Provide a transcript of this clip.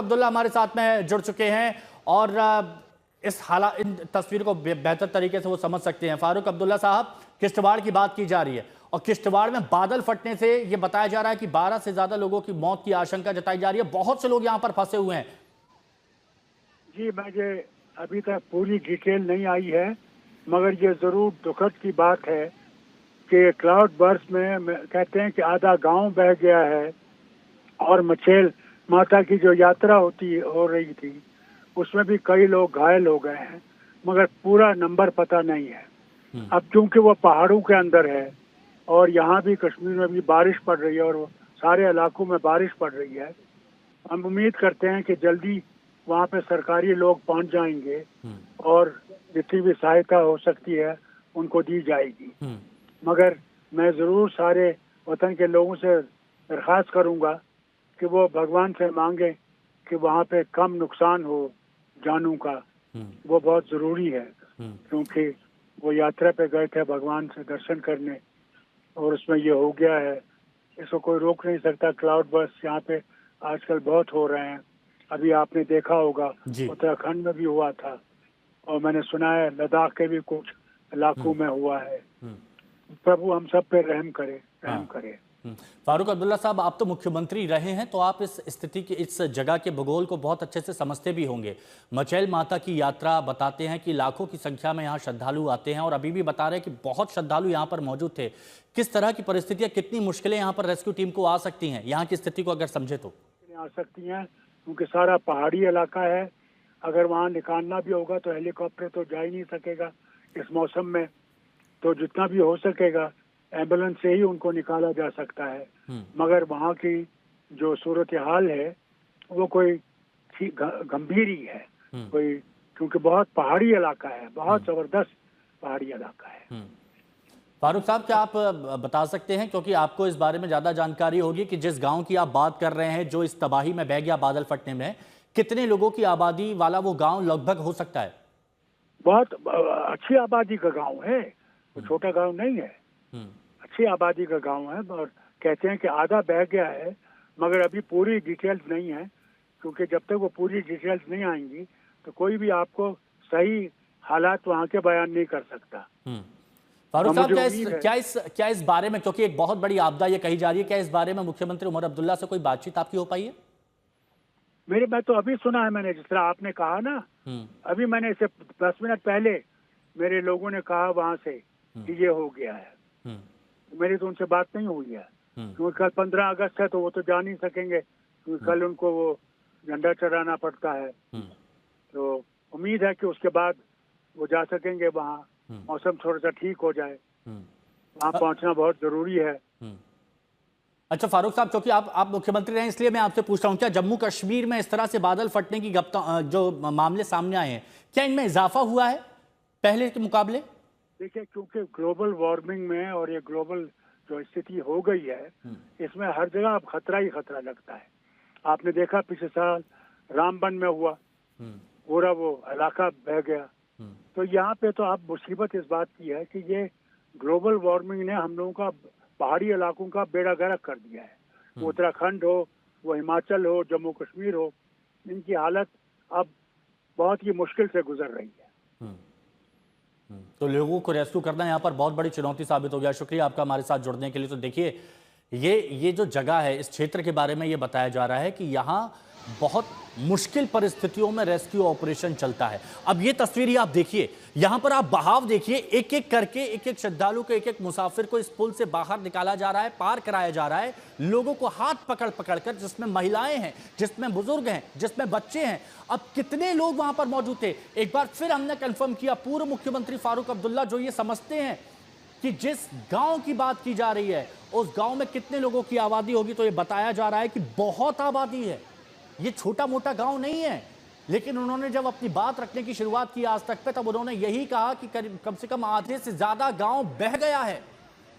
अब्दुल्ला हमारे साथ में जुड़ चुके हैं और इस हालात इन तस्वीर को बेहतर तरीके से वो समझ सकते हैं। फारूक अब्दुल्ला साहब, किश्तवाड़ की बात की जा रही है और किश्तवाड़ में बादल फटने से ये बताया जा रहा है कि 12 से ज्यादा लोगों की मौत की आशंका जताई जा रही है। बहुत से लोग यहाँ पर फंसे हुए हैं। जी, मुझे अभी तक पूरी डिटेल नहीं आई है, मगर ये जरूर दुखद की बात है कि क्लाउड बर्स्ट में कहते हैं कि आधा गांव बह गया है और मचेल माता की जो यात्रा हो रही थी उसमें भी कई लोग घायल हो गए हैं, मगर पूरा नंबर पता नहीं है। अब क्योंकि वो पहाड़ों के अंदर है और यहाँ भी कश्मीर में भी बारिश पड़ रही है और सारे इलाकों में बारिश पड़ रही है, हम उम्मीद करते हैं कि जल्दी वहाँ पे सरकारी लोग पहुँच जाएंगे और जितनी भी सहायता हो सकती है उनको दी जाएगी। मगर मैं ज़रूर सारे वतन के लोगों से दरख्वास्त करूँगा कि वो भगवान से मांगे कि वहाँ पे कम नुकसान हो जानों का। वो बहुत ज़रूरी है क्योंकि वो यात्रा पे गए थे भगवान से दर्शन करने और उसमें ये हो गया है। इसको कोई रोक नहीं सकता। क्लाउड बर्स्ट यहाँ पे आजकल बहुत हो रहे हैं। अभी आपने देखा होगा उत्तराखंड में भी हुआ था और मैंने सुना है लद्दाख के भी कुछ इलाकों में हुआ है। प्रभु हम सब पे रहम करे, रहम करे। फारूक अब्दुल्ला साहब, आप तो मुख्यमंत्री रहे हैं तो आप इस स्थिति की, इस जगह के भूगोल को बहुत अच्छे से समझते भी होंगे। मचैल माता की यात्रा बताते हैं कि लाखों की संख्या में यहाँ श्रद्धालु आते हैं और अभी भी बता रहे हैं कि बहुत श्रद्धालु यहाँ पर मौजूद थे। किस तरह की परिस्थितियां, कितनी मुश्किलें यहाँ पर रेस्क्यू टीम को आ सकती हैं, यहाँ की स्थिति को अगर समझे तो? आ सकती हैं क्योंकि सारा पहाड़ी इलाका है। अगर वहाँ निकालना भी होगा तो हेलीकॉप्टर तो जा ही नहीं सकेगा इस मौसम में, तो जितना भी हो सकेगा एम्बुलेंस से ही उनको निकाला जा सकता है। मगर वहाँ की जो सूरत हाल है वो कोई गंभीर ही है कोई, क्योंकि बहुत पहाड़ी इलाका है, बहुत जबरदस्त पहाड़ी इलाका है। फारूक साहब, क्या आप बता सकते हैं, क्योंकि आपको इस बारे में ज्यादा जानकारी होगी, कि जिस गांव की आप बात कर रहे हैं जो इस तबाही में बह गया बादल फटने में, कितने लोगों की आबादी वाला वो गांव लगभग हो सकता है? बहुत अच्छी आबादी का गांव है, तो छोटा गांव नहीं है, अच्छी आबादी का गांव है। और कहते हैं कि आधा बह गया है, मगर अभी पूरी डिटेल्स नहीं है, क्योंकि जब तक वो पूरी डिटेल्स नहीं आएंगी तो कोई भी आपको सही हालात वहाँ के बयान नहीं कर सकता। फारूक साहब, क्या इस बारे में, क्योंकि एक बहुत बड़ी आपदा ये कही जा रही है, क्या इस बारे में मुख्यमंत्री उमर अब्दुल्ला से कोई बातचीत आपकी हो पाई है? मैं तो अभी सुना है, मैंने जिस तरह आपने कहा ना, अभी मैंने इसे 10 मिनट पहले मेरे लोगों ने कहा वहां से कि ये हो गया है। मेरी तो उनसे बात नहीं हुई है, क्योंकि कल 15 अगस्त है तो वो तो जा नहीं सकेंगे, क्योंकि कल उनको वो झंडा चढ़ाना पड़ता है। तो उम्मीद है कि उसके बाद वो जा सकेंगे वहाँ, मौसम थोड़ा सा ठीक हो जाए। वहाँ पहुँचना बहुत जरूरी है। अच्छा फारूक साहब, क्योंकि आप मुख्यमंत्री रहे इसलिए मैं आपसे पूछ रहा हूँ, क्या जम्मू कश्मीर में इस तरह से बादल फटने की जो मामले सामने आए हैं, क्या इनमें इजाफा हुआ है पहले के मुकाबले? देखिए, क्योंकि ग्लोबल वार्मिंग में और ये ग्लोबल जो स्थिति हो गई है, इसमें हर जगह अब खतरा ही खतरा लगता है। आपने देखा पिछले साल रामबन में हुआ, पूरा वो इलाका बह गया। तो यहाँ पे तो अब मुसीबत इस बात की है कि ये ग्लोबल वार्मिंग ने हम लोगों का पहाड़ी इलाकों का बेड़ा गर्क कर दिया है। वो उत्तराखंड हो, वो हिमाचल हो, जम्मू कश्मीर हो, इनकी हालत अब बहुत ही मुश्किल से गुजर रही है। तो लोगों को रेस्क्यू करना यहाँ पर बहुत बड़ी चुनौती साबित हो गया। शुक्रिया आपका हमारे साथ जुड़ने के लिए। तो देखिए, ये जो जगह है, इस क्षेत्र के बारे में ये बताया जा रहा है कि यहाँ बहुत मुश्किल परिस्थितियों में रेस्क्यू ऑपरेशन चलता है। अब ये तस्वीर ही आप देखिए, यहां पर आप बहाव देखिए, एक एक करके एक एक श्रद्धालु को, एक एक मुसाफिर को इस पुल से बाहर निकाला जा रहा है, पार कराया जा रहा है। लोगों को हाथ पकड़ पकड़ कर, जिसमें महिलाएं हैं, जिसमें बुजुर्ग हैं, जिसमें बच्चे हैं। अब कितने लोग वहां पर मौजूद थे, एक बार फिर हमने कंफर्म किया। पूर्व मुख्यमंत्री फारूक अब्दुल्ला जो ये समझते हैं कि जिस गांव की बात की जा रही है उस गांव में कितने लोगों की आबादी होगी, तो ये बताया जा रहा है कि बहुत आबादी है। ये छोटा मोटा गांव नहीं है। लेकिन उन्होंने जब अपनी बात रखने की शुरुआत की आज तक पे, तब उन्होंने यही कहा कि कम से कम आधे से ज्यादा गांव बह गया है।